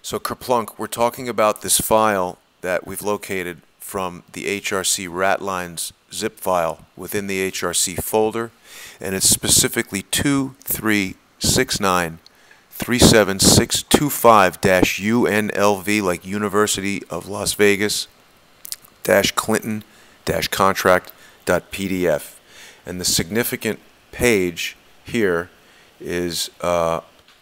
So Kerplunk, we're talking about this file that we've located from the HRC ratlines zip file within the HRC folder, and it's specifically 236937625-UNLV, like University of Las Vegas, Clinton-contract.pdf. And the significant page here is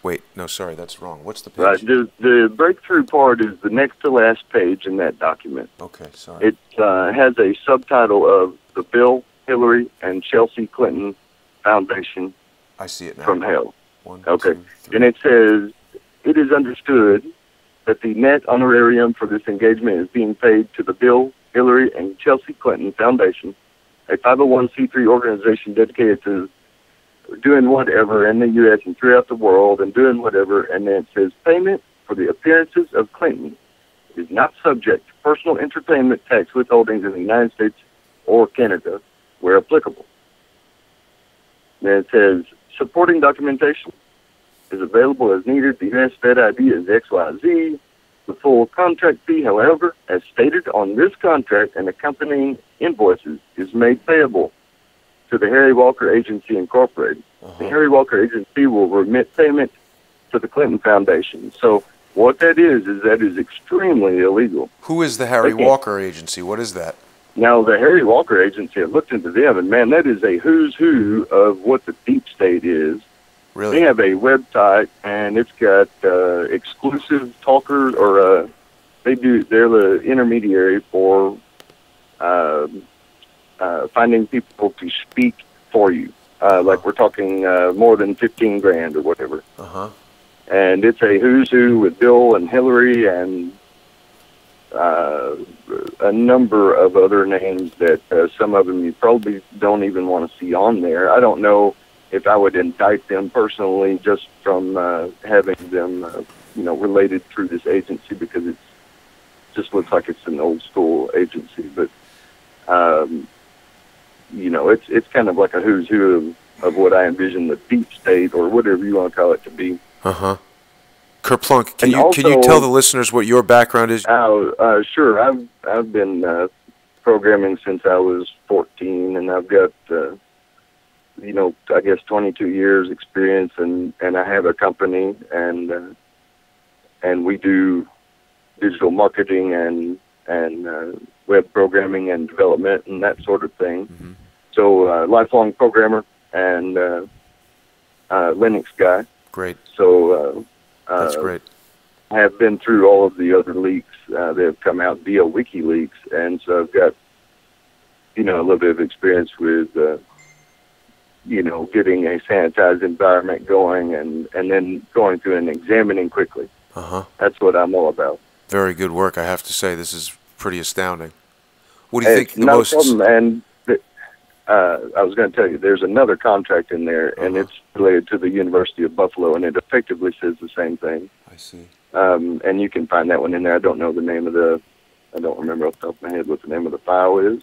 wait, no, sorry, that's wrong. What's the page? Right. The breakthrough part is the next to last page in that document. Okay, sorry. It has a subtitle of the Bill, Hillary, and Chelsea Clinton Foundation. I see it now. From Hell. Okay. 2, 3. And it says, it is understood that the net honorarium for this engagement is being paid to the Bill, Hillary, and Chelsea Clinton Foundation, a 501c3 organization dedicated to doing whatever in the U.S. and throughout the world and doing whatever, and then it says payment for the appearances of Clinton is not subject to personal entertainment tax withholdings in the United States or Canada, where applicable. Then it says supporting documentation is available as needed. The U.S. Fed ID is XYZ. The full contract fee, however, as stated on this contract and accompanying invoices, is made payable to the Harry Walker Agency, Incorporated. The Harry Walker Agency will remit payment to the Clinton Foundation. So what that is extremely illegal. Who is the Harry Walker Agency? What is that? Now, the Harry Walker Agency, I looked into them, and man, that is a who's who of what the deep state is. Really? They have a website, and it's got exclusive talkers, or they're the intermediary for finding people to speak for you. Like we're talking more than 15 grand or whatever. And it's a who's who with Bill and Hillary and a number of other names that some of them you probably don't even want to see on there. I don't know if I would indict them personally just from having them, related through this agency, because it just looks like it's an old school agency. But it's kind of like a who's who of what I envision the deep state, or whatever you want to call it, to be. Kerplunk, can you tell the listeners what your background is? Sure. I've been programming since I was 14, and I've got I guess 22 years experience, and I have a company, and we do digital marketing and web programming and development and that sort of thing. So lifelong programmer and Linux guy. Great. So that's great. I have been through all of the other leaks that have come out via WikiLeaks, and so I've got a little bit of experience with getting a sanitized environment going, and then going through and examining quickly. That's what I'm all about. Very good work, I have to say. This is pretty astounding. What do you think the most... And I was going to tell you, there's another contract in there, and it's related to the University of Buffalo, and it effectively says the same thing. I see. And you can find that one in there. I don't know the name of I don't remember off the top of my head what the name of the file is.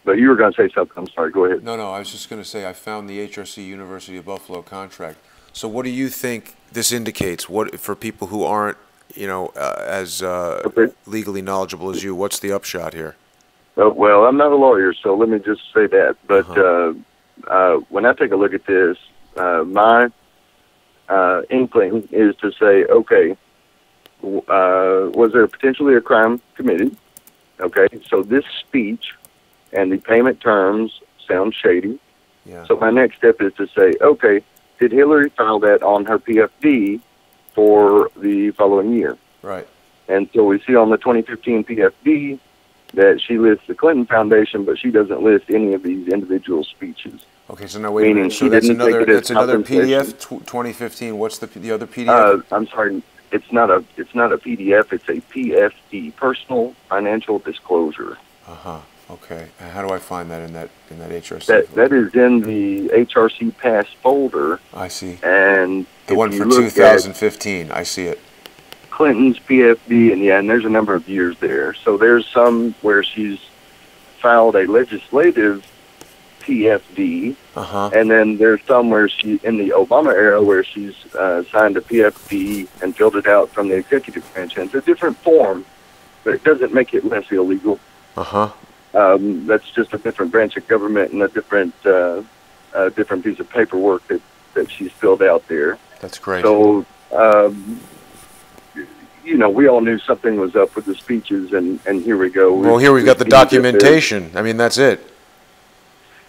But you were going to say something. I'm sorry. Go ahead. No, I was just going to say I found the HRC University of Buffalo contract. So what do you think this indicates? What, for people who aren't, as legally knowledgeable as you, what's the upshot here? Well, I'm not a lawyer, so let me just say that. But when I take a look at this, my inkling is to say, okay, was there potentially a crime committed? Okay, so this speech and the payment terms sound shady. So my next step is to say, okay, did Hillary file that on her PFD for the following year? Right. And so we see on the 2015 PFD that she lists the Clinton Foundation, but she doesn't list any of these individual speeches. Okay, so now wait a minute. So that's another PDF. 2015. What's the other PDF? I'm sorry, it's not a PDF. It's a PFD, Personal Financial Disclosure. Okay. And how do I find that in that HRC? That is in the HRC Pass folder. I see. And the one for 2015. I see it. Clinton's PFD, and there's a number of years there. So there's some where she's filed a legislative PFD, Uh-huh. and then there's some where she, in the Obama era, where she's signed a PFD and filled it out from the executive branch. And it's a different form, but it doesn't make it less illegal. Uh-huh. That's just a different branch of government and a different piece of paperwork that she's filled out there. That's great. So, you know, we all knew something was up with the speeches, and here we go. Well, here we've got the documentation. I mean, that's it.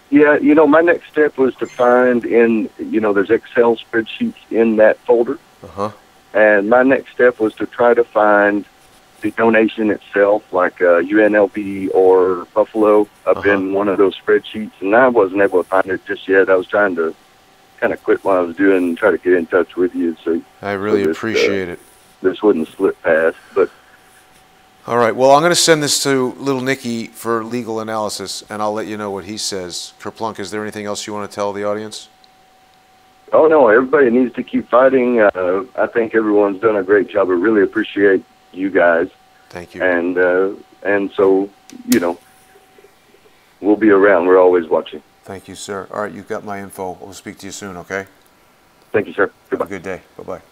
Yeah, you know, my next step was to find there's Excel spreadsheets in that folder. Uh-huh. And my next step was to try to find the donation itself, like UNLV or Buffalo, up in one of those spreadsheets. And I wasn't able to find it just yet. I was trying to kind of quit what I was doing and try to get in touch with you. So I really appreciate it. This wouldn't slip past, but... All right. Well, I'm going to send this to Little Nicky for legal analysis, and I'll let you know what he says. Kerplunk, is there anything else you want to tell the audience? Oh, no. Everybody needs to keep fighting. I think everyone's done a great job. I really appreciate you guys. Thank you. And so, you know, we'll be around. We're always watching. Thank you, sir. All right. You've got my info. We'll speak to you soon, okay? Thank you, sir. Goodbye. Have a good day. Bye-bye.